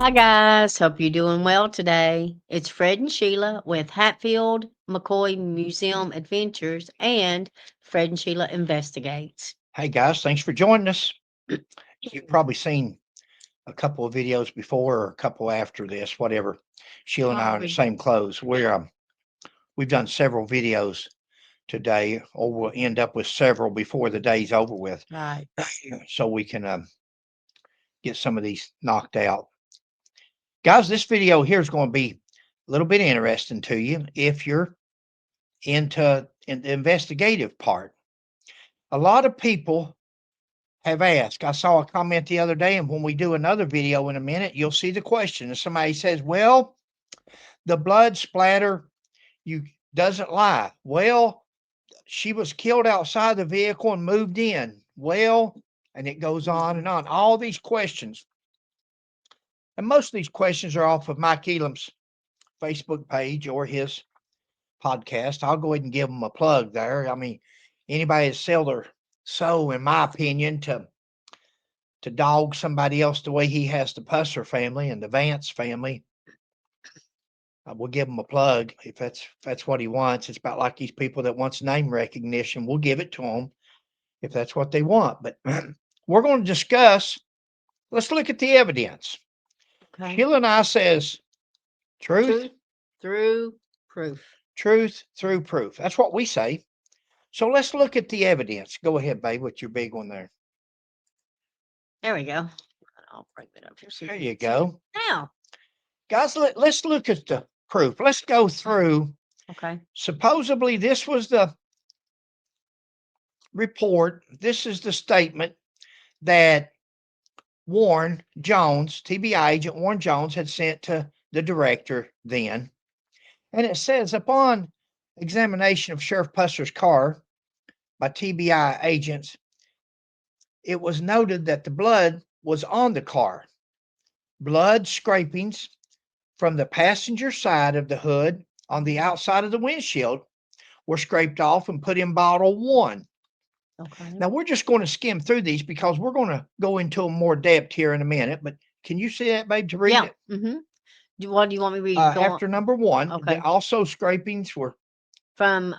Hi guys, hope you're doing well today. It's Fred and Sheila with Hatfield McCoy Museum Adventures and Fred and Sheila Investigates. Hey guys, thanks for joining us. You've probably seen a couple of videos before or a couple after this, whatever. Sheila and I are in the same clothes. We've done several videos today, or we'll end up with several before the day's over with, Right. so we can get some of these knocked out. Guys, this video here is going to be a little bit interesting to you if you're into in the investigative part. A lot of people have asked. I saw a comment the other day, and when we do another video in a minute, you'll see the question. And somebody says, well, the blood splatter you doesn't lie. Well, she was killed outside the vehicle and moved in. Well, and it goes on and on. All these questions. And most of these questions are off of Mike Elam's Facebook page or his podcast. I'll go ahead and give them a plug there. I mean, anybody that sell their soul, in my opinion, to dog somebody else the way he has the Pusser family and the Vance family, we'll give him a plug if that's what he wants. It's about like these people that wants name recognition. We'll give it to them if that's what they want. But we're going to discuss. Let's look at the evidence. Okay. Sheila and I says truth through proof. Truth through proof. That's what we say. So let's look at the evidence. Go ahead, babe, with your big one there. There we go. I'll bring it up here. There you go. Now, guys, let's look at the proof. Let's go through. Okay. Supposedly, this was the report. This is the statement that Warren Jones, TBI agent Warren Jones, had sent to the director then. And it says, upon examination of Sheriff Pusser's car by TBI agents, it was noted that the blood was on the car. Blood scrapings from the passenger side of the hood on the outside of the windshield were scraped off and put in bottle 1. Okay. Now, we're just going to skim through these because we're going to go into more depth here in a minute. But can you see that, babe, to read it? Mm-hmm. What do you want me to read? After number 1, Okay. also scrapings were from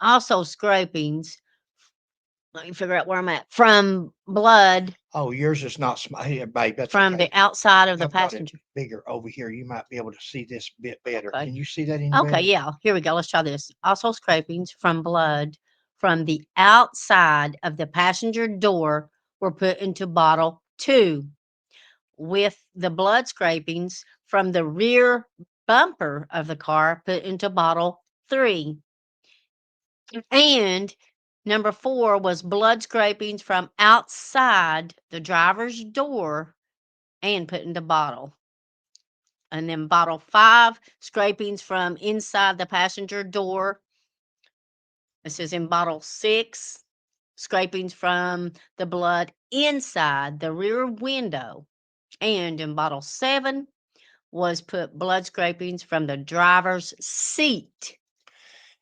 also scrapings. Let me figure out where I'm at. From blood. Oh, yours is not small. Here, babe, that's from okay. the outside of the I've got it passenger. bigger over here. You might be able to see this bit better. Okay. Can you see that any Okay, better? yeah. Here we go. Let's try this. Also scrapings from blood from the outside of the passenger door were put into bottle 2, with the blood scrapings from the rear bumper of the car put into bottle 3. And number 4 was blood scrapings from outside the driver's door and put into bottle. And then bottle 5, scrapings from inside the passenger door. This is in bottle 6, scrapings from the blood inside the rear window. And in bottle 7 was put blood scrapings from the driver's seat.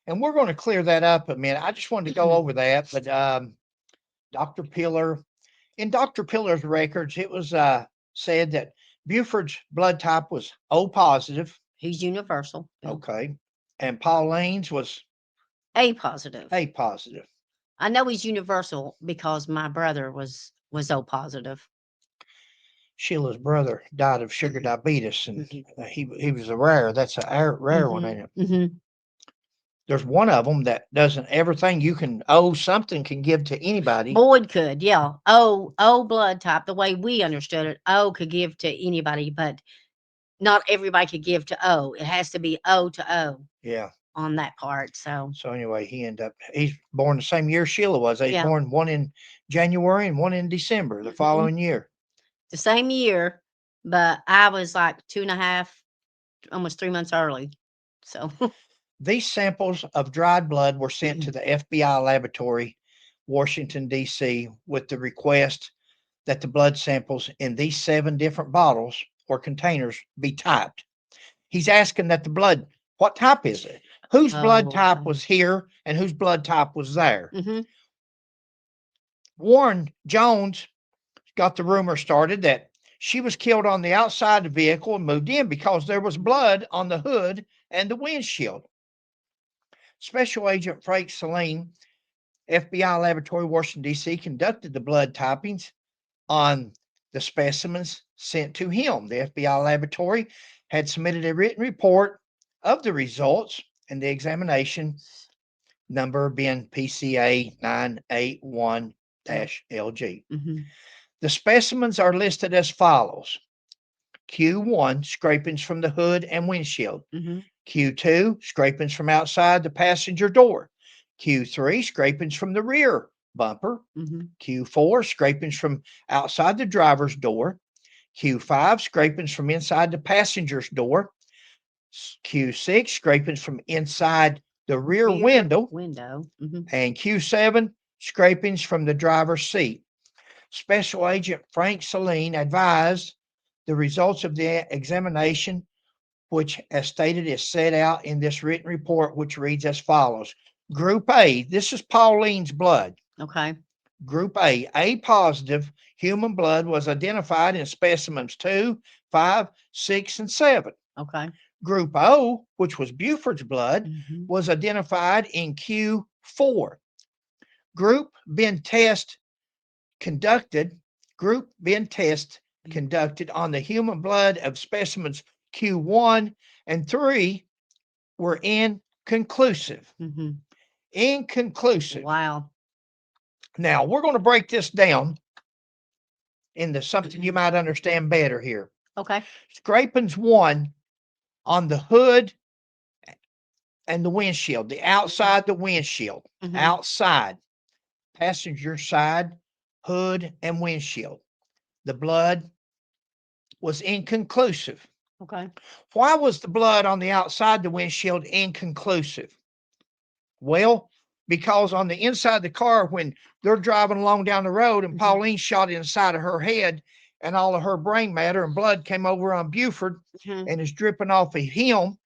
And we're going to clear that up a minute. I just wanted to go over that. But Dr. Pillar, in Dr. Pillar's records, it was said that Buford's blood type was O positive. He's universal. Okay. And Pauline's was A positive. A positive. I know he's universal because my brother was O positive. Sheila's brother died of sugar diabetes, and he was a rare. That's a rare one, ain't it? Mm-hmm. There's one of them that doesn't. Everything you can owe something can give to anybody. Boyd could, yeah. O blood type, the way we understood it, O could give to anybody, but not everybody could give to O. It has to be O to O. Yeah. On that part. So anyway, he's born the same year Sheila was. He's born one in January and one in December the following year. The same year, but I was like 2.5, almost 3 months early. So these samples of dried blood were sent to the FBI laboratory, Washington, D.C., with the request that the blood samples in these 7 different bottles or containers be typed. He's asking that the blood, what type is it? Whose blood type was here and whose blood type was there? Warren Jones got the rumor started that She was killed on the outside of the vehicle and moved in because there was blood on the hood and the windshield. Special Agent Frank Saline, FBI Laboratory, Washington, D.C., conducted the blood typings on the specimens sent to him. The FBI laboratory had submitted a written report of the results and the examination number being PCA 981-LG. The specimens are listed as follows. Q1, scrapings from the hood and windshield. Q2, scrapings from outside the passenger door. Q3, scrapings from the rear bumper. Q4, scrapings from outside the driver's door. Q5, scrapings from inside the passenger's door. Q6, scrapings from inside the rear window. And Q7, scrapings from the driver's seat. Special Agent Frank Saline advised the results of the examination, which, as stated, is set out in this written report, which reads as follows. Group A, this is Pauline's blood. Okay. Group A positive human blood was identified in specimens 2, 5, 6, and 7. Okay. Group O, which was Buford's blood, was identified in Q4. Group B test conducted on the human blood of specimens Q1 and 3 were inconclusive. Inconclusive. Wow. Now, we're going to break this down into something you might understand better here. Okay. Scrapings 1 on the hood and the windshield, the outside the windshield, outside, passenger side, hood, and windshield. The blood was inconclusive. Okay. Why was the blood on the outside the windshield inconclusive? Well, because on the inside of the car, when they're driving along down the road and Pauline shot inside of her head and all of her brain matter and blood came over on Buford and is dripping off of him,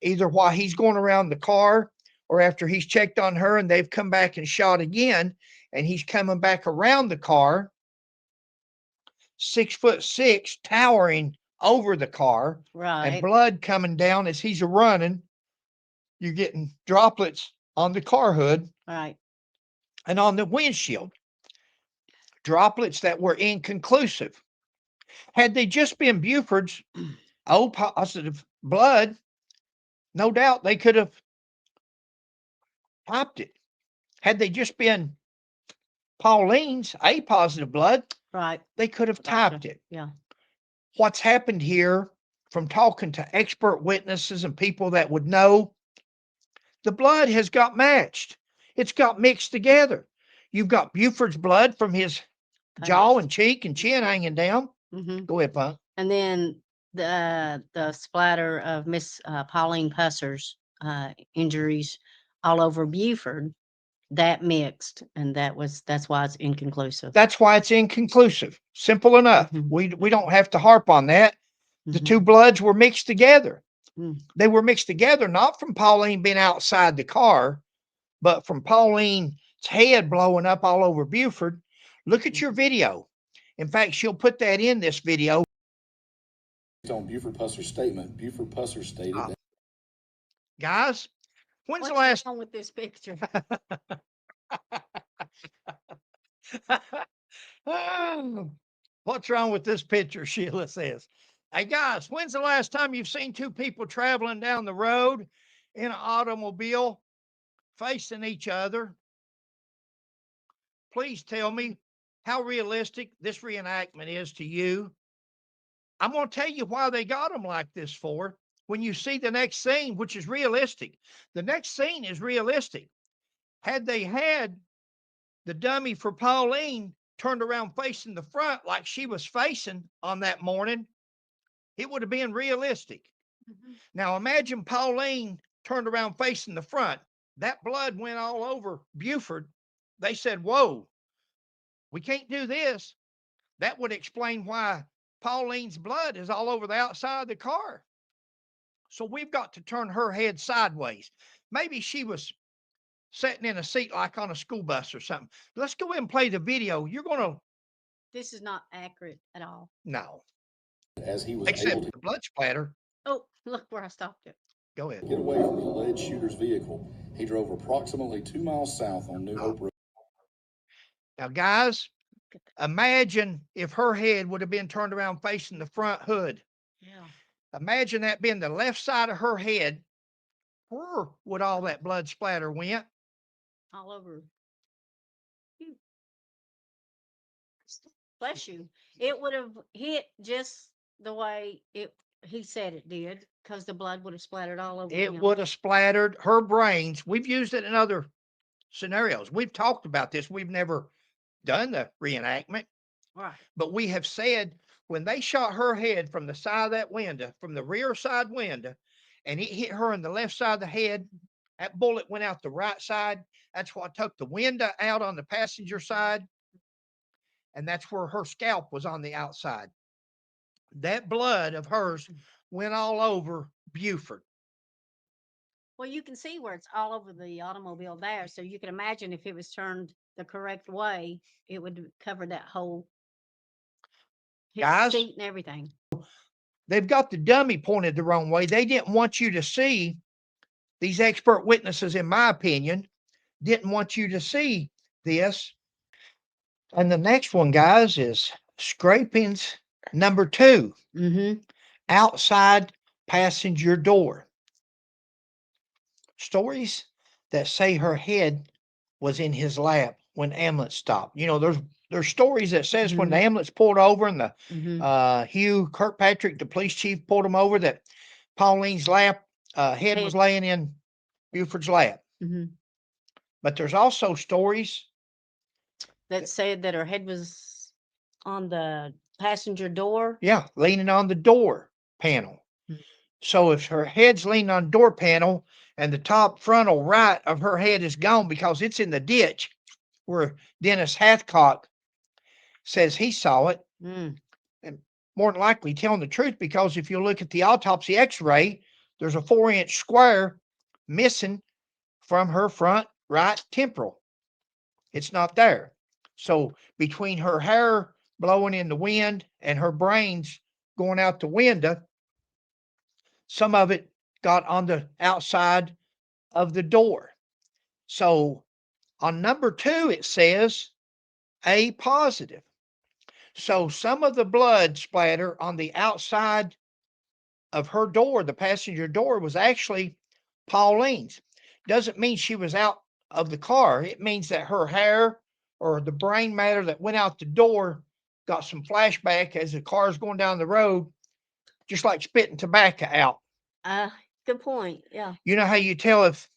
either while he's going around the car or after he's checked on her and they've come back and shot again and he's coming back around the car, 6'6", towering over the car, and blood coming down as he's running. You're getting droplets on the car hood and on the windshield. Droplets that were inconclusive. Had they just been Buford's O positive blood, no doubt they could have popped it. Had they just been Pauline's A positive blood, they could have typed it. Yeah. What's happened here, from talking to expert witnesses and people that would know, the blood has got matched. It's got mixed together. You've got Buford's blood from his jaw and cheek and chin hanging down. Go ahead, Punk. And then the splatter of Miss Pauline Pusser's injuries all over Buford, that mixed, and that's why it's inconclusive. That's why it's inconclusive. Simple enough. We don't have to harp on that. The two bloods were mixed together. They were mixed together not from Pauline being outside the car, but from Pauline's head blowing up all over Buford. Look at your video. In fact, she'll put that in this video. On Buford Pusser's statement, Buford Pusser stated that. Guys, what's the last wrong with this picture? What's wrong with this picture? Sheila says. Hey guys, when's the last time you've seen two people traveling down the road in an automobile facing each other? Please tell me how realistic this reenactment is to you. I'm going to tell you why they got them like this for when you see the next scene, which is realistic. The next scene is realistic. Had they had the dummy for Pauline turned around facing the front like she was facing on that morning, it would have been realistic. Now imagine Pauline turned around facing the front. That blood went all over Buford. They said, whoa, we can't do this. That would explain why Pauline's blood is all over the outside of the car. So we've got to turn her head sideways. Maybe she was sitting in a seat like on a school bus or something. Let's go ahead and play the video. You're going to This is not accurate at all. No, as he was able except to the blood splatter. Oh, look where I stopped it. Go ahead. get away from the alleged shooter's vehicle. He drove approximately 2 miles south on New Hope Road. Now, guys, imagine if her head would have been turned around facing the front hood. Yeah. Imagine that being the left side of her head. Where would all that blood splatter went? All over. Phew. Bless you. It would have hit just the way he said it did, because the blood would have splattered all over It him. would have splattered her brains. We've used it in other scenarios. We've talked about this. We've never done the reenactment, Right. but we have said when they shot her head from the side of that window, from the rear side window, and it hit her in the left side of the head, that bullet went out the right side. That's what took the window out on the passenger side, and that's where her scalp was on the outside. That blood of hers went all over Buford. Well, you can see where it's all over the automobile there, so you can imagine if it was turned the correct way, it would cover that whole Guys, seat and everything. They've got the dummy pointed the wrong way. They didn't want you to see, these expert witnesses, in my opinion, didn't want you to see this. And the next one, guys, is scrapings number 2, Mm-hmm. outside passenger door. Stories that say her head was in his lap when ambulance stopped. You know, there's stories that says when the ambulance pulled over and the Hugh Kirkpatrick, the police chief, pulled him over, that Pauline's head was laying in Buford's lap. Mm-hmm. But there's also stories That said that her head was on the passenger door. yeah, leaning on the door panel. Mhm. So if her head's leaning on the door panel and the top frontal right of her head is gone because it's in the ditch where Dennis Hathcock says he saw it, Mm. and more than likely telling the truth, because if you look at the autopsy x-ray, there's a 4-inch square missing from her front right temporal. It's not there. So between her hair blowing in the wind and her brains going out the window, some of it got on the outside of the door. So on number 2, it says A positive. So some of the blood splatter on the outside of her door, the passenger door, was actually Pauline's. Doesn't mean she was out of the car. It means that her hair or the brain matter that went out the door got some flashback as the car's going down the road, just like spitting tobacco out. Good point. Yeah. You know how you tell if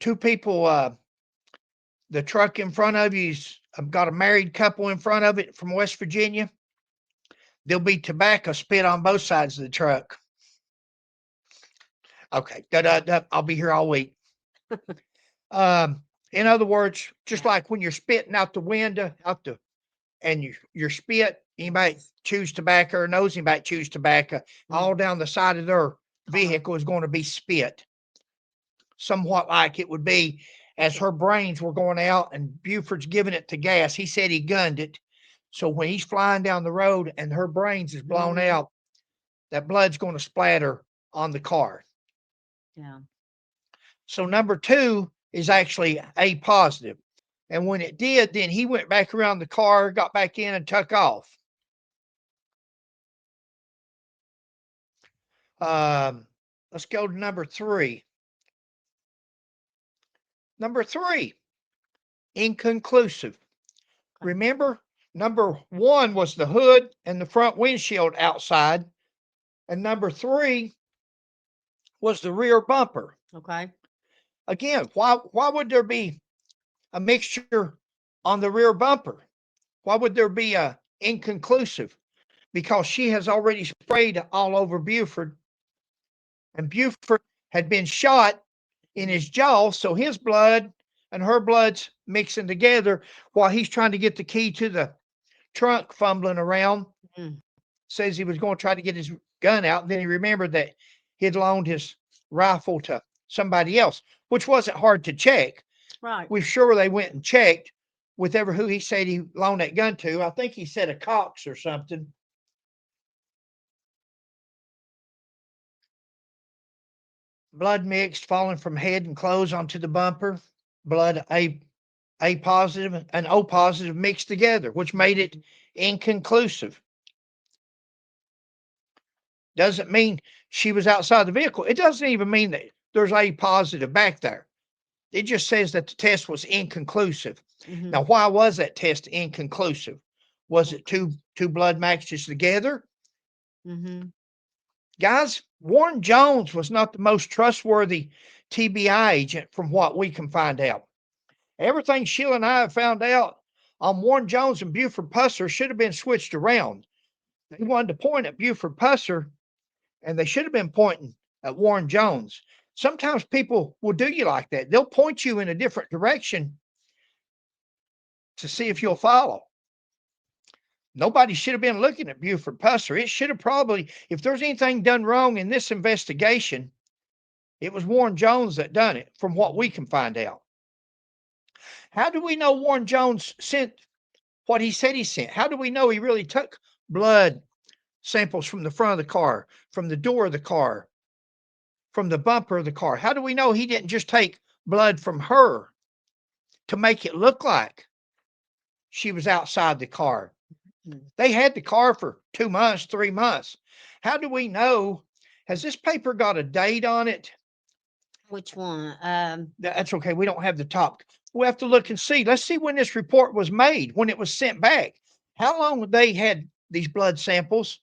two people, the truck in front of you's got a married couple in front of it from West Virginia? There'll be tobacco spit on both sides of the truck. Okay, I'll be here all week. In other words, just like when you're spitting out the window, and your spit, you might choose tobacco, or knows you might choose tobacco, all down the side of their vehicle is going to be spit. Somewhat like it would be as her brains were going out and Buford's giving it to gas. He said he gunned it. So when he's flying down the road and her brains is blown out, that blood's going to splatter on the car. Yeah. So number 2 is actually A positive. And when it did, then he went back around the car, got back in, and took off. Let's go to number 3. Number 3, inconclusive. Remember, number 1 was the hood and the front windshield outside, and number 3 was the rear bumper. Okay. Again, why would there be a mixture on the rear bumper? Why would there be a inconclusive? Because she has already sprayed all over Buford, and Buford had been shot in his jaw, so his blood and her blood's mixing together while he's trying to get the key to the trunk, fumbling around. Says he was going to try to get his gun out, and then he remembered that he'd loaned his rifle to somebody else, which wasn't hard to check. Right. We're sure they went and checked whatever who he said he loaned that gun to. I think he said a Cox or something. Blood mixed, falling from head and clothes onto the bumper. Blood A positive and O positive mixed together, which made it inconclusive. Doesn't mean she was outside the vehicle. It doesn't even mean that there's A positive back there. It just says that the test was inconclusive. Mhm. Now, why was that test inconclusive? Was it two blood matches together? Mhm. Guys, Warren Jones was not the most trustworthy TBI agent from what we can find out. Everything Sheila and I have found out on Warren Jones and Buford Pusser should have been switched around. They wanted to point at Buford Pusser, and they should have been pointing at Warren Jones. Sometimes people will do you like that. They'll point you in a different direction to see if you'll follow. Nobody should have been looking at Buford Pusser. It should have probably, if there's anything done wrong in this investigation, it was Warren Jones that done it, from what we can find out. How do we know Warren Jones sent what he said he sent? How do we know he really took blood samples from the front of the car, from the door of the car, from the bumper of the car? How do we know he didn't just take blood from her to make it look like she was outside the car? They had the car for 2 months, 3 months. How do we know? Has this paper got a date on it? Which one? That's okay. We don't have the top. We'll have to look and see. Let's see when this report was made, when it was sent back. How long they had these blood samples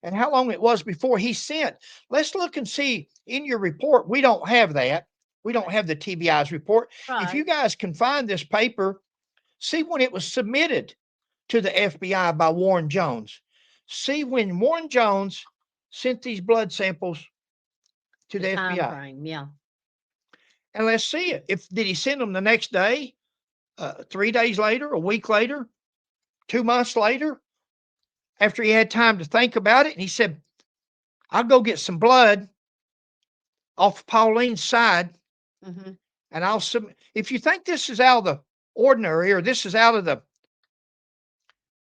and how long it was before he sent. Let's look and see in your report. We don't have that. We don't have the TBI's report. If you Right. guys can find this paper, see when it was submitted to the FBI by Warren Jones. See when Warren Jones sent these blood samples to the time FBI. frame. Yeah. And let's see it. If did he send them the next day, 3 days later, a week later, 2 months later, after he had time to think about it, and he said, "I'll go get some blood off Pauline's side, Mhm. and I'll submit." If you think this is out of the ordinary, or this is out of the,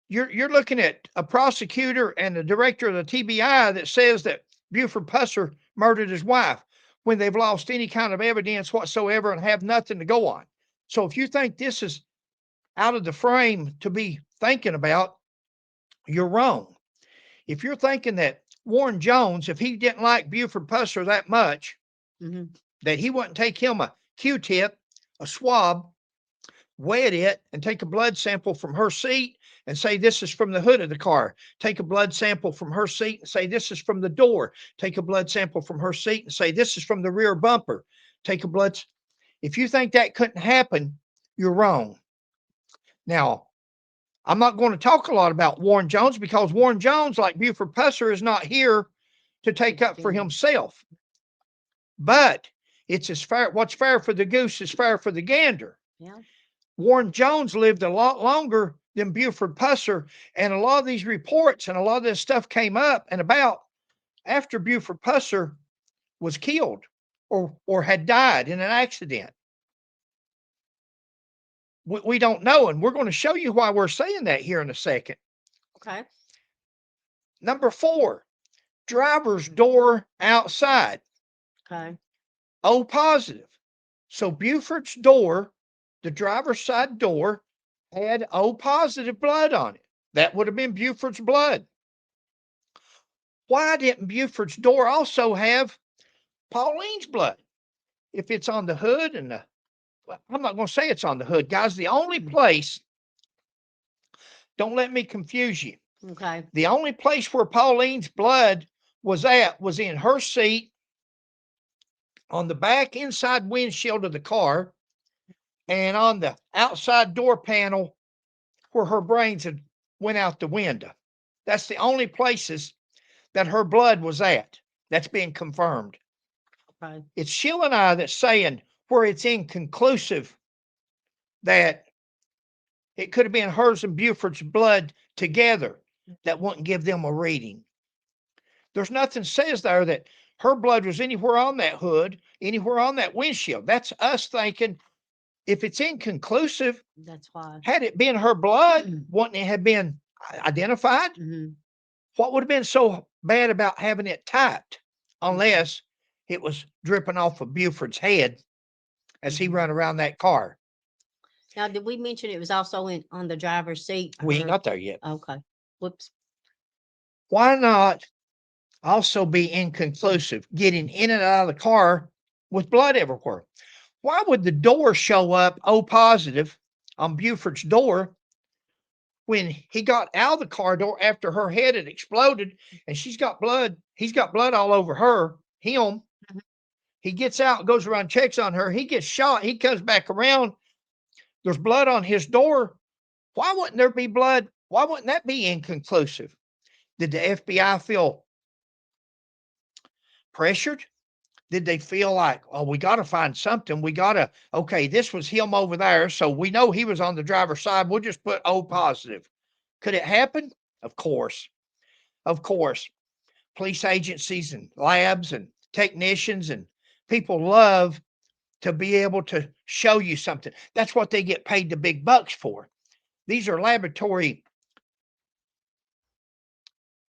you're looking at a prosecutor and the director of the TBI that says that Buford Pusser murdered his wife when they've lost any kind of evidence whatsoever and have nothing to go on. So if you think this is out of the frame to be thinking about, you're wrong. If you're thinking that Warren Jones, if he didn't like Buford Pusser that much, Mhm. that he wouldn't take him a Q-tip, a swab, wet it, and take a blood sample from her seat and say this is from the hood of the car. Take a blood sample from her seat and say this is from the door. Take a blood sample from her seat and say this is from the rear bumper. Take a blood. If you think that couldn't happen, you're wrong. Now, I'm not going to talk a lot about Warren Jones because Warren Jones, like Buford Pusser, is not here to take up for himself. But it's as fair. What's fair for the goose is fair for the gander. Yeah. Warren Jones lived a lot longer than Buford Pusser, and a lot of these reports and a lot of this stuff came up and about after Buford Pusser was killed or had died in an accident. We don't know, and we're going to show you why we're saying that here in a second. Okay. Number 4, driver's door outside. Okay. O positive. So Buford's door, the driver's side door, had O positive blood on it. That would have been Buford's blood. Why didn't Buford's door also have Pauline's blood? If it's on the hood and I'm not going to say it's on the hood, guys. The only place, don't let me confuse you. Okay. The only place where Pauline's blood was at was in her seat on the back inside windshield of the car and on the outside door panel where her brains had went out the window. That's the only places that her blood was at. That's been confirmed. Okay. It's Sheila and I that's saying where it's inconclusive that it could have been hers and Buford's blood together that wouldn't give them a reading. There's nothing says there that her blood was anywhere on that hood, anywhere on that windshield. That's us thinking If it's inconclusive, That's why. had it been her blood, wouldn't it have been identified? What would have been so bad about having it typed, unless it was dripping off of Buford's head as he run around that car? Now, did we mention it was also on the driver's seat? We ain't Her- got there yet. Okay. Whoops. Why not also be inconclusive, getting in and out of the car with blood everywhere? Why would the door show up O positive on Buford's door when he got out of the car door after her head had exploded and she's got blood? He's got blood all over him. He gets out, goes around, checks on her. He gets shot. He comes back around. There's blood on his door. Why wouldn't there be blood? Why wouldn't that be inconclusive? Did the FBI feel pressured? Did they feel like, oh, we got to find something? We got to, okay, this was him over there. So we know he was on the driver's side. We'll just put O positive. Could it happen? Of course. Of course. Police agencies and labs and technicians and people love to be able to show you something. That's what they get paid the big bucks for. These are laboratory,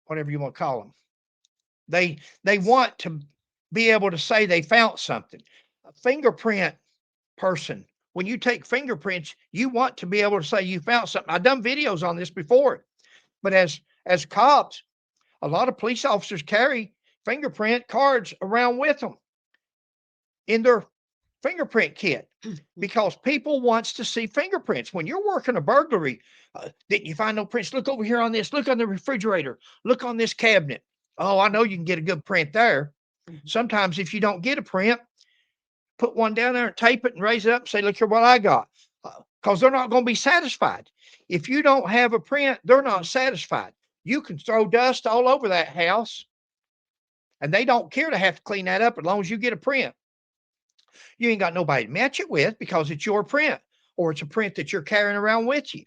whatever you want to call them. They want to be able to say they found something. A fingerprint person, when you take fingerprints, you want to be able to say you found something. I've done videos on this before, but as cops, a lot of police officers carry fingerprint cards around with them in their fingerprint kit because people wants to see fingerprints. When you're working a burglary, didn't you find no prints? Look over here on this. Look on the refrigerator. Look on this cabinet. Oh, I know you can get a good print there. Sometimes if you don't get a print, put one down there and tape it and raise it up and say, look here what I got. Because they're not going to be satisfied. If you don't have a print, they're not satisfied. You can throw dust all over that house and they don't care to have to clean that up as long as you get a print. You ain't got nobody to match it with because it's your print or it's a print that you're carrying around with you.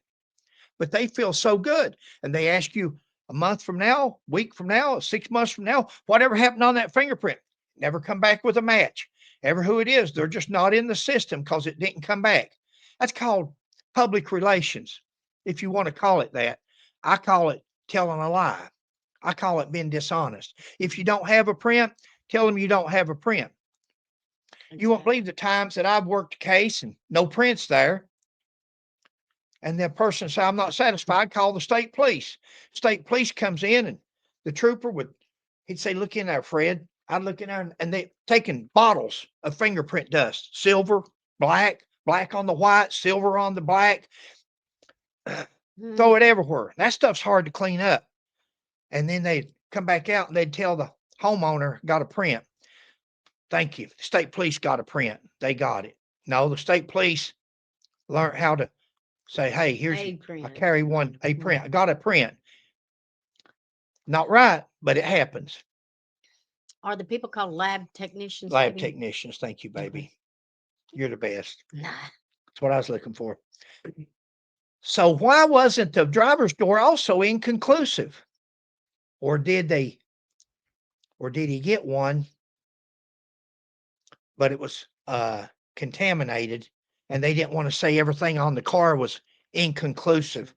But they feel so good. And they ask you a month from now, week from now, 6 months from now, whatever happened on that fingerprint? Never come back with a match. Ever who it is, they're just not in the system because it didn't come back. That's called public relations, if you want to call it that. I call it telling a lie. I call it being dishonest. If you don't have a print, tell them you don't have a print. You won't believe the times that I've worked a case and no prints there. And the person said, I'm not satisfied, call the state police. State police comes in and the trooper he'd say, look in there, Fred. I'd look in there and they taking bottles of fingerprint dust, silver, black on the white, silver on the black, throw it everywhere. That stuff's hard to clean up. And then they'd come back out and they'd tell the homeowner got a print. Thank you. The state police got a print. They got it. No, the state police learned how to say, hey, here's, I carry a print. I got a print. Not right, but it happens. Are the people called lab technicians? Lab technicians. Thank you, baby. You're the best. Nah. That's what I was looking for. So why wasn't the driver's door also inconclusive? Or did he get one, but it was contaminated and they didn't want to say everything on the car was inconclusive.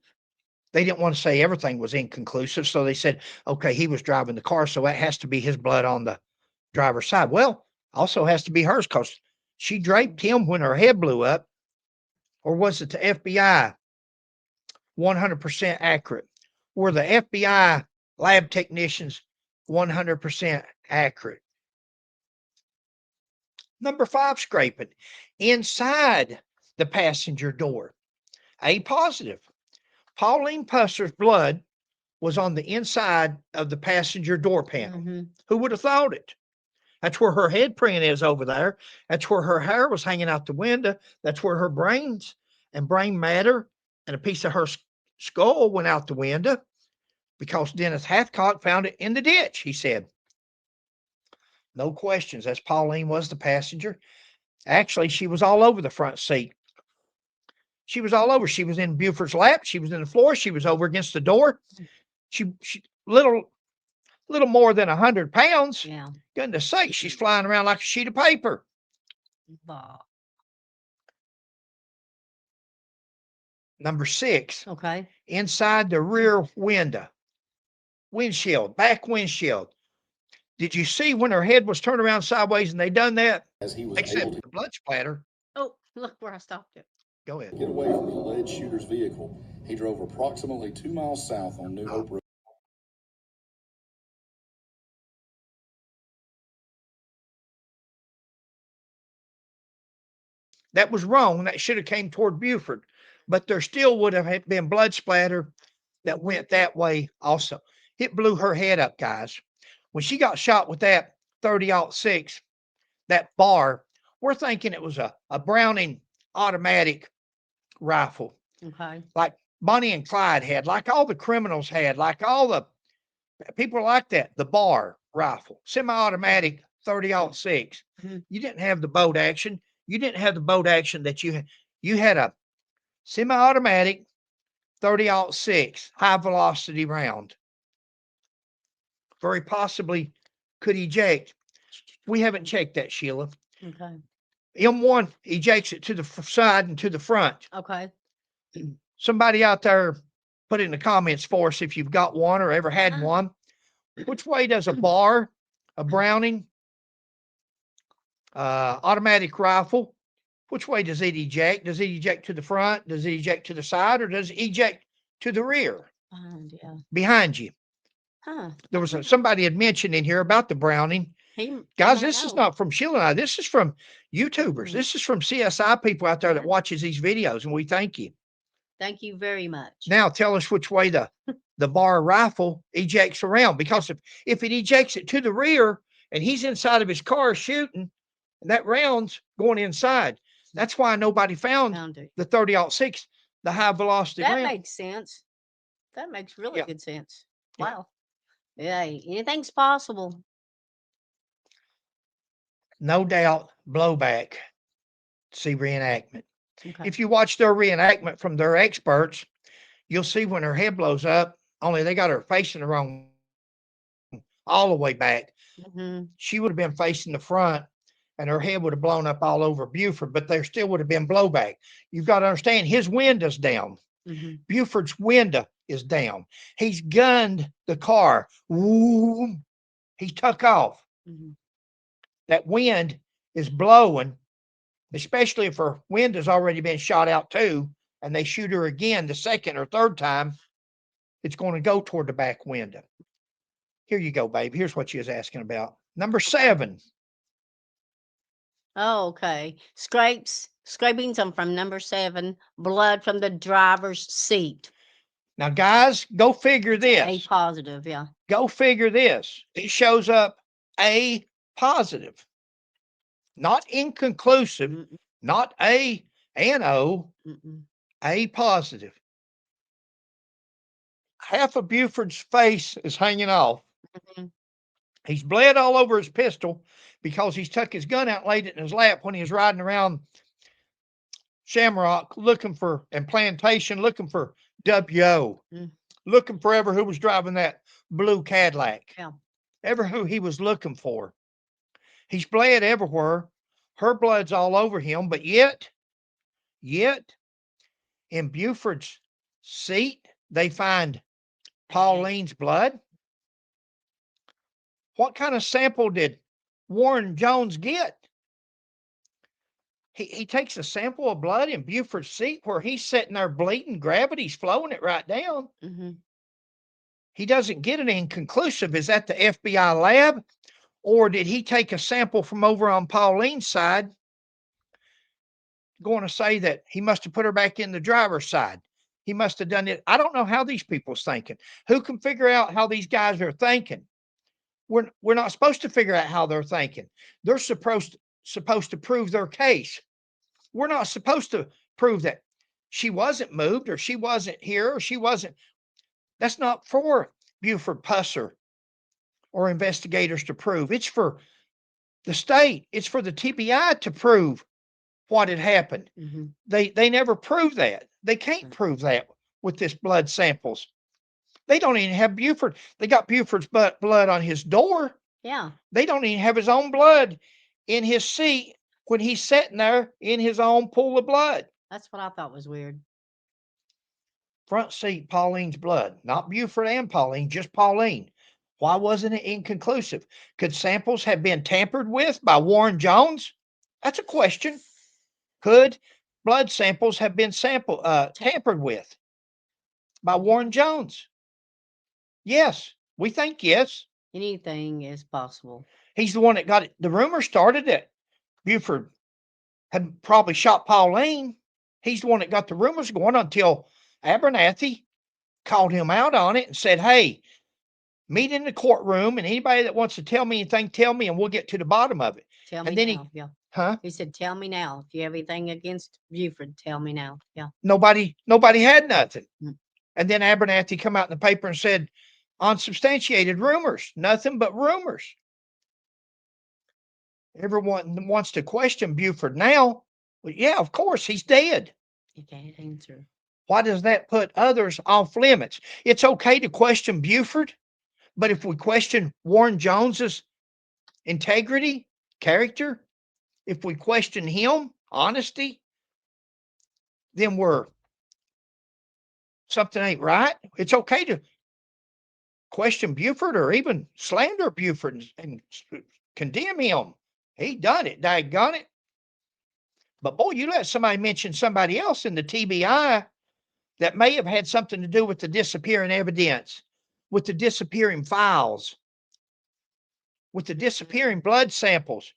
They didn't want to say everything was inconclusive. So they said, okay, he was driving the car. So that has to be his blood on the driver's side. Well, also has to be hers because she draped him when her head blew up. Or was it the FBI? 100% accurate. Were the FBI lab technicians 100% accurate? Number 5, scraping inside the passenger door. A positive. Pauline Pusser's blood was on the inside of the passenger door panel. Who would have thought it? That's where her head print is over there. That's where her hair was hanging out the window. That's where her brains and brain matter and a piece of her skull went out the window because Dennis Hathcock found it in the ditch, he said. No questions. That's Pauline was the passenger. Actually, she was all over the front seat. She was all over. She was in Buford's lap. She was in the floor. She was over against the door. She little more than 100 pounds. Yeah. Goodness sake, she's flying around like a sheet of paper. Bah. Number 6, Okay. inside the rear windshield, back windshield. Did you see when her head was turned around sideways and they done that? As he was Except able to the blood splatter. Oh, look where I stopped it. Go ahead. get away from the alleged shooter's vehicle, he drove approximately 2 miles south on New Hope Road. That was wrong. That should have came toward Buford, but there still would have been blood splatter that went that way also. It blew her head up, guys. When she got shot with that 30-06, that bar, we're thinking it was a Browning automatic rifle, Okay. like Bonnie and Clyde had, like all the criminals had, like all the people like that, the bar rifle, semi-automatic 30-06. Mhm. You didn't have the bolt action. You didn't have the bolt action that you had a semi-automatic 30-06 high velocity round. Very possibly could eject. We haven't checked that, Sheila. Okay. M1 ejects it to the side and to the front. Okay. Somebody out there put it in the comments for us if you've got one or ever had one. Which way does a bar, a Browning, automatic rifle, which way does it eject? Does it eject to the front? Does it eject to the side? Or does it eject to the rear, Yeah. behind you? Huh. There was somebody had mentioned in here about the Browning. He Guys, might this is know. not from Sheila and I. This is from YouTubers. Mhm. This is from CSI people out there that Yeah. watches these videos, and we thank you. Thank you very much. Now tell us which way the bar rifle ejects around, because if it ejects it to the rear and he's inside of his car shooting, and that round's going inside. That's why nobody found Found it. the 30-06, the high velocity That round. makes sense. That makes really Yeah. good sense. Yeah. Wow. Yeah, anything's possible. No doubt blowback. See reenactment. Okay. If you watch their reenactment from their experts, you'll see when her head blows up, only they got her facing the wrong all the way back. Mm-hmm. She would have been facing the front and her head would have blown up all over Buford, but there still would have been blowback. You've got to understand his window's down. Mm-hmm. Buford's window is down. He's gunned the car. Ooh, he took off. Mm-hmm. That wind is blowing, especially if her window's already been shot out too, and they shoot her again the second or third time, it's going to go toward the back window. Here you go, babe. Here's what she was asking about. Number 7. Oh, okay. Scrapings from number 7, blood from the driver's seat. Now, guys, go figure A this. positive, yeah. Go figure this. It shows up A positive, not inconclusive, Mm-mm, not A and O, mm-mm. A positive. Half of Buford's face is hanging off. Mhm. He's bled all over his pistol because he's took his gun out and laid it in his lap when he was riding around Shamrock looking for, and Plantation looking for W.O., Mm. looking for ever who was driving that blue Cadillac, Yeah. ever who he was looking for. He's bled everywhere. Her blood's all over him, but yet, in Buford's seat, they find Pauline's blood. What kind of sample did Warren Jones get? He takes a sample of blood in Buford's seat where he's sitting there bleeding, gravity's flowing it right down. Mm-hmm. He doesn't get it inconclusive. Is that the FBI lab? Or did he take a sample from over on Pauline's side? Going to say that he must have put her back in the driver's side. He must have done it. I don't know how these people's thinking. Who can figure out how these guys are thinking? We're not supposed to figure out how they're thinking. They're supposed to prove their case. We're not supposed to prove that she wasn't moved or she wasn't here or she wasn't. That's not for Buford Pusser or investigators to prove. It's for the state. It's for the TBI to prove what had happened. Mm-hmm. They never prove that. They can't prove that with this blood samples. They don't even have Buford. They got Buford's blood on his door. Yeah. They don't even have his own blood in his seat when he's sitting there in his own pool of blood. That's what I thought was weird. front seat Pauline's blood, not Buford and Pauline, just Pauline. Why wasn't it inconclusive? Could samples have been tampered with by Warren Jones? That's a question. Could blood samples have been tampered with by Warren Jones? Yes, we think yes. Anything is possible. He's the one that got it. The rumor started that Buford had probably shot Pauline. He's the one that got the rumors going until Abernathy called him out on it and said, hey, meet in the courtroom, and anybody that wants to tell me anything, tell me, and we'll get to the bottom of it. Tell And me then now. Yeah. Huh? He said, tell me now. If you have anything against Buford, tell me now. Yeah. Nobody had nothing. Mm. And then Abernathy come out in the paper and said, unsubstantiated rumors, nothing but rumors. Everyone wants to question Buford now. Well, yeah, of course, he's dead. You can't answer. Why does that put others off limits? It's okay to question Buford, but if we question Warren Jones's integrity, character, if we question him, honesty, then something ain't right. It's okay to question Buford or even slander Buford and condemn him. He done it, daggone it. But boy, you let somebody mention somebody else in the TBI that may have had something to do with the disappearing evidence, with the disappearing files, with the disappearing blood samples.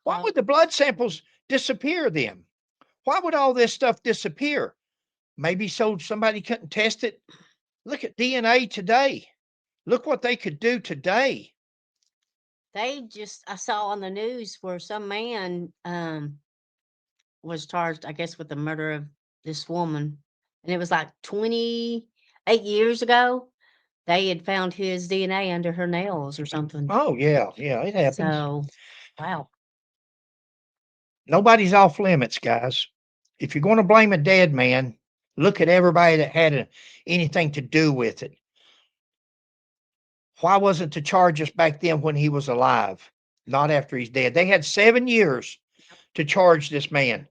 Why would the blood samples disappear then? Why would all this stuff disappear? Maybe so somebody couldn't test it. Look at DNA today. Look what they could do today. I saw on the news where some man was charged, I guess, with the murder of this woman. And it was like 28 years ago. They had found his DNA under her nails or something. Oh, yeah, it happens. So, wow. Nobody's off limits, guys. If you're going to blame a dead man, look at everybody that had anything to do with it. Why wasn't the charges back then when he was alive, not after he's dead? They had 7 years to charge this man.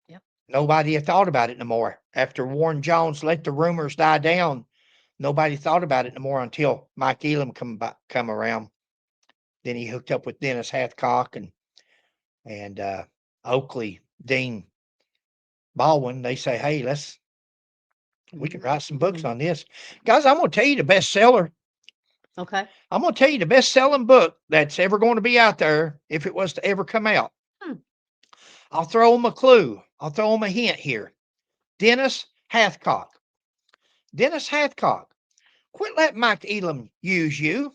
Yep. Nobody had thought about it no more. After Warren Jones let the rumors die down, nobody thought about it no more until Mike Elam come around. Then he hooked up with Dennis Hathcock and Oakley Dean Baldwin. They say, hey, we can write some books on this. Guys, I'm going to tell you the bestseller. Okay. I'm going to tell you the best-selling book that's ever going to be out there if it was to ever come out. I'll throw them a clue. I'll throw them a hint here. Dennis Hathcock. Dennis Hathcock. Quit letting Mike Elam use you.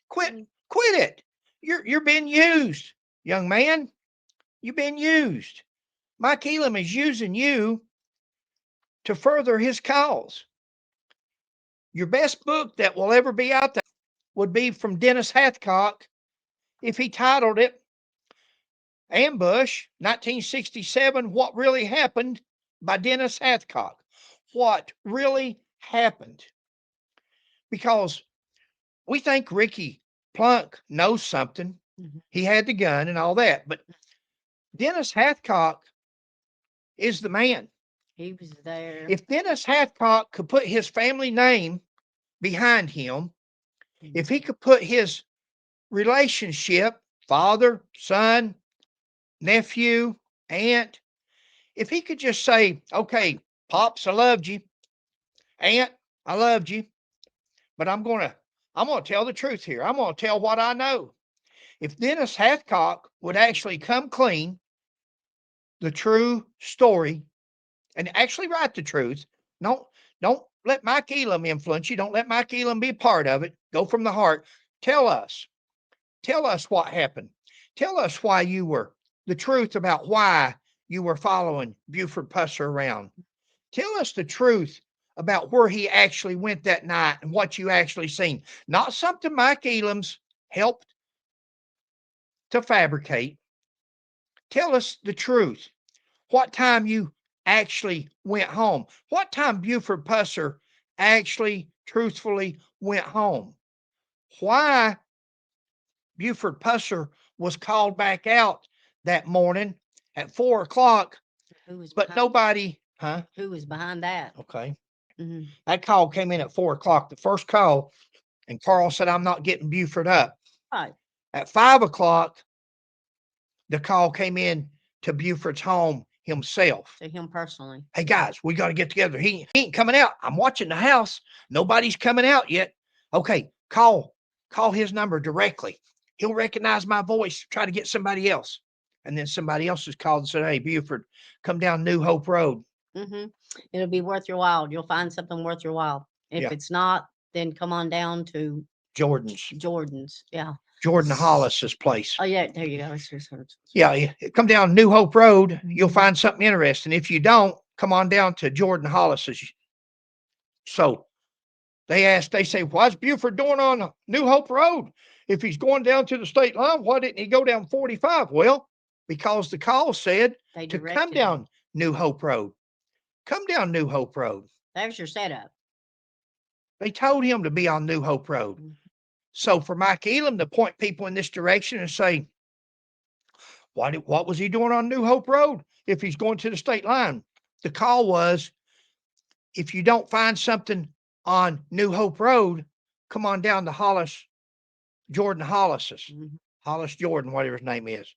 Quit it. You're being used, young man. You've been used. Mike Elam is using you to further his cause. Your best book that will ever be out there would be from Dennis Hathcock if he titled it Ambush 1967, What Really Happened by Dennis Hathcock. What really happened? Because we think Ricky Plunk knows something. He had the gun and all that. But Dennis Hathcock is the man. He was there. If Dennis Hathcock could put his family name behind him, if he could put his relationship, father, son, nephew, aunt, if he could just say, okay, Pops, I loved you. Aunt, I loved you. But I'm going to tell the truth here. I'm going to tell what I know. If Dennis Hathcock would actually come clean, the true story, and actually write the truth, don't let Mike Elam influence you. Don't let Mike Elam be a part of it. Go from the heart. Tell us what happened. Tell us why you were, the truth about why you were following Buford Pusser around. Tell us the truth about where he actually went that night and what you actually seen. Not something Mike Elam's helped to fabricate. Tell us the truth. What time you actually went home. What time Buford Pusser actually truthfully went home. Why Buford Pusser was called back out that morning at 4 o'clock Who was but behind, nobody, huh? who was behind that? Okay. Mhm. That call came in at 4:00, the first call, and Carl said, I'm not getting Buford up. Right. At 5:00, the call came in to Buford's home himself. To him personally. Hey guys, we got to get together. He ain't coming out. I'm watching the house. Nobody's coming out yet. Okay, call his number directly. He'll recognize my voice. Try to get somebody else. And then somebody else has called and said, hey, Buford, come down New Hope Road. Mhm. It'll be worth your while. You'll find something worth your while. If Yeah. it's not, then come on down to Jordan's. Yeah. Jordan Hollis's place. Oh yeah, there you go. Yeah, come down New Hope Road. You'll Mhm. find something interesting. If you don't, come on down to Jordan Hollis's. So they say, what's Buford doing on New Hope Road? If he's going down to the state line, why didn't he go down 45? Well, because the call said They to come directed him. down New Hope Road. Come down New Hope Road. There's your setup. They told him to be on New Hope Road. Mhm. So for Mike Elam to point people in this direction and say, what was he doing on New Hope Road if he's going to the state line? The call was, if you don't find something on New Hope Road, come on down to Jordan Hollis's. Mhm. Hollis Jordan, whatever his name is.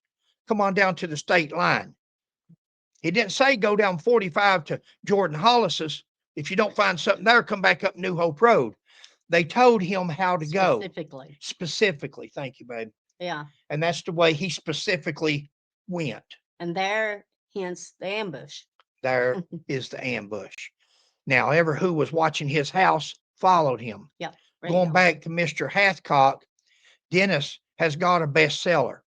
Come on down to the state line. He didn't say go down 45 to Jordan Hollis's. If you don't find something there, come back up New Hope Road. They told him how to go. Specifically. Thank you, babe. Yeah. And that's the way he specifically went. And there, hence the ambush. There is the ambush. Now, who was watching his house followed him. Yeah. Going back to Mr. Hathcock, Dennis has got a bestseller.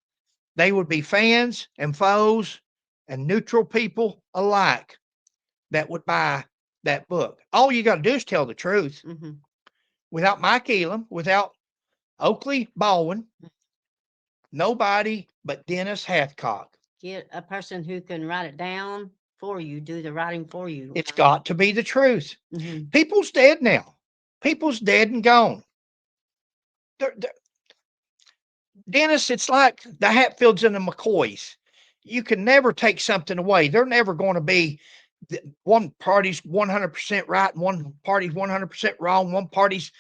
They would be fans and foes and neutral people alike that would buy that book. All you got to do is tell the truth. Mhm. Without Mike Elam, without Oakley Baldwin, nobody but Dennis Hathcock. Get a person who can write it down for you, do the writing for you. It's got to be the truth. Mhm. People's dead now. People's dead and gone. Dennis, it's like the Hatfields and the McCoys. You can never take something away. They're never going to be one party's 100% right and one party's 100% wrong. One party's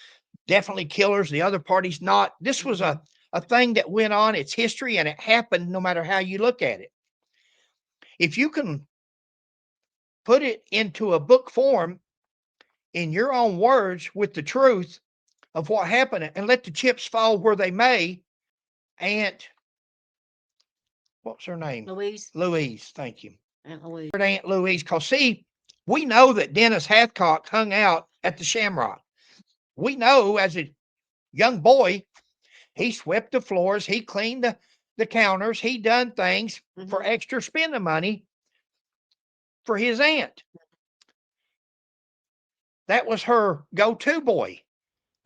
definitely killers, the other party's not. This was a thing that went on. It's history, and it happened no matter how you look at it. If you can put it into a book form in your own words with the truth of what happened and let the chips fall where they may, what's her name? Louise, thank you. Aunt Louise, because see, we know that Dennis Hathcock hung out at the Shamrock. We know as a young boy, he swept the floors, he cleaned the counters, he done things for extra spending money for his aunt. That was her go-to boy.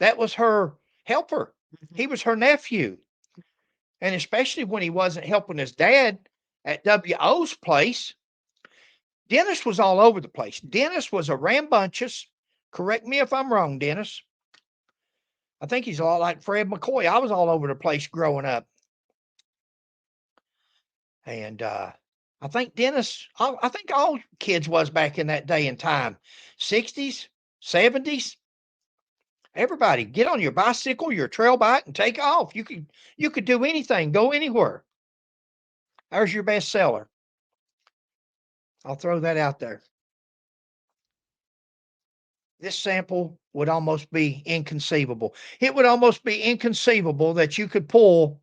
That was her helper. He was her nephew. And especially when he wasn't helping his dad at W.O.'s place, Dennis was all over the place. Dennis was a rambunctious. Correct me if I'm wrong, Dennis. I think he's a lot like Fred McCoy. I was all over the place growing up. And I think Dennis, I think all kids was back in that day and time. 60s, 70s. Everybody get on your bicycle, your trail bike, and take off. You could do anything, go anywhere. There's your bestseller. I'll throw that out there. This sample would almost be inconceivable. It would almost be inconceivable that you could pull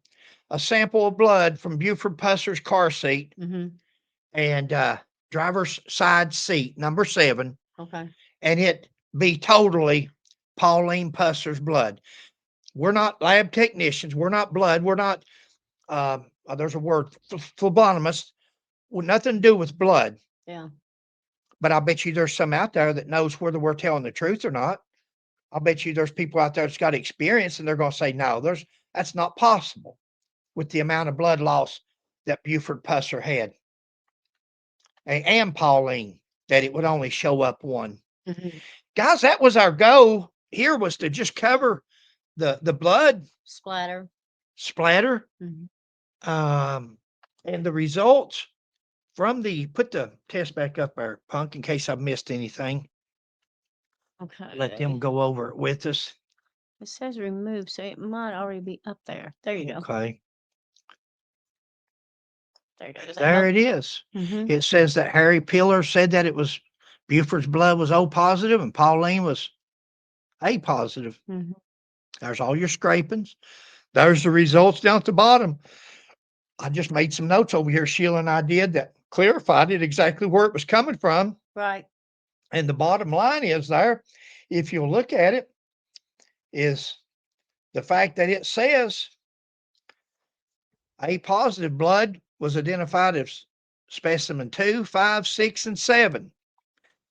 a sample of blood from Buford Pusser's car seat and driver's side seat, number 7. Okay. And it be totally Pauline Pusser's blood. We're not lab technicians. We're not blood. We're not, there's a word, phlebotomists, with nothing to do with blood. Yeah. But I bet you there's some out there that knows whether we're telling the truth or not. I'll bet you there's people out there that's got experience and they're going to say, no, that's not possible with the amount of blood loss that Buford Pusser had. And Pauline, that it would only show up one. Guys, that was our goal here, was to just cover the blood splatter. And the results put the test back up there, Punk, in case I've missed anything. Okay. Let them go over it with us. It says remove, so it might already be up there. There you go. Okay. There you go. Does that There help? it is. Mhm. It says that Harry Pillar said that it was Buford's blood was O positive and Pauline was A positive. Mhm. There's all your scrapings. There's the results down at the bottom. I just made some notes over here, Sheila and I did, that clarified it exactly where it was coming from. Right. And the bottom line is there, if you'll look at it, is the fact that it says A positive blood was identified as specimen 2, 5, 6, and 7.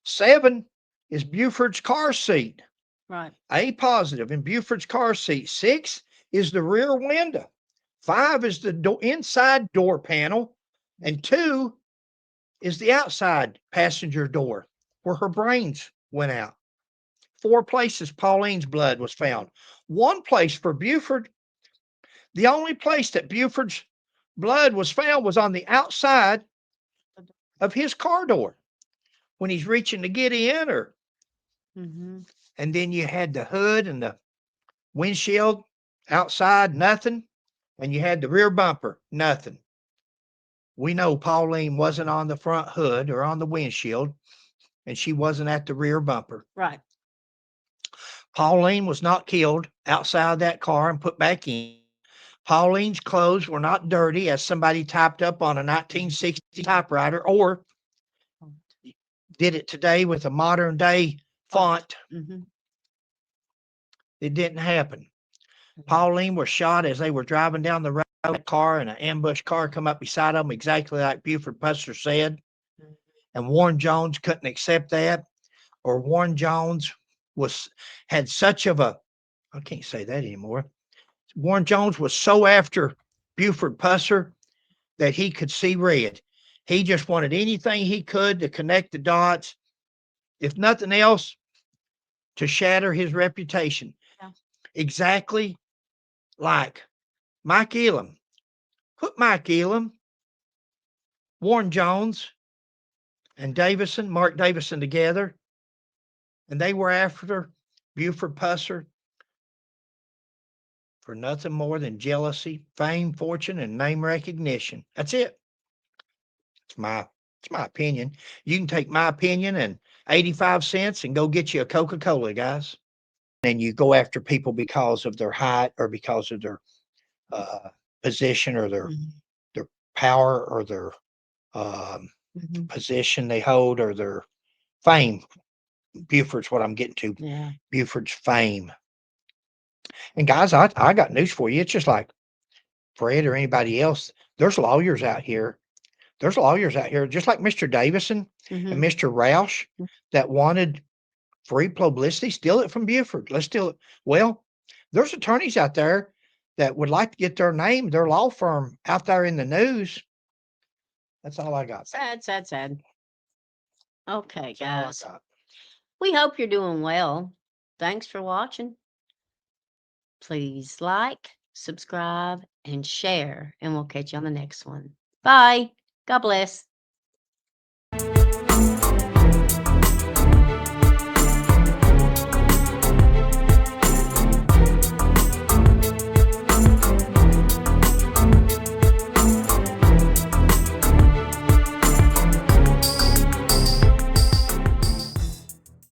7 is Buford's car seat. Right. A positive in Buford's car seat. 6 is the rear window. 5 is the inside door panel. And 2 is the outside passenger door where her brains went out. 4 places Pauline's blood was found. 1 place for Buford. The only place that Buford's blood was found was on the outside of his car door when he's reaching to get in, or Mhm. and then you had the hood and the windshield outside, nothing. And you had the rear bumper, nothing. We know Pauline wasn't on the front hood or on the windshield, and she wasn't at the rear bumper. Right. Pauline was not killed outside that car and put back in. Pauline's clothes were not dirty as somebody typed up on a 1960 typewriter or did it today with a modern day font. Mhm. It didn't happen. Pauline was shot as they were driving down the road. A car and an ambush car come up beside them, exactly like Buford Pusser said. And Warren Jones couldn't accept that, or Warren Jones had such of a, I can't say that anymore. Warren Jones was so after Buford Pusser that he could see red. He just wanted anything he could to connect the dots, if nothing else, to shatter his reputation. Yeah. Exactly like Mike Elam. Put Mike Elam, Warren Jones, and Mark Davison together, and they were after Buford Pusser for nothing more than jealousy, fame, fortune, and name recognition. That's it. It's my opinion. You can take my opinion and 85 cents and go get you a Coca-Cola, guys. And you go after people because of their height or because of their position or their power or their position they hold or their fame. Buford's what I'm getting to. Yeah. Buford's fame. And guys, I got news for you. It's just like Fred or anybody else. There's lawyers out here. Just like Mr. Davison and Mr. Roush, that wanted free publicity. Steal it from Buford. Let's steal it. Well, there's attorneys out there that would like to get their name, their law firm out there in the news. That's all I got. Sad, sad, sad. Okay, That's all I guys. got. We hope you're doing well. Thanks for watching. Please like, subscribe, and share, and we'll catch you on the next one. Bye. God bless.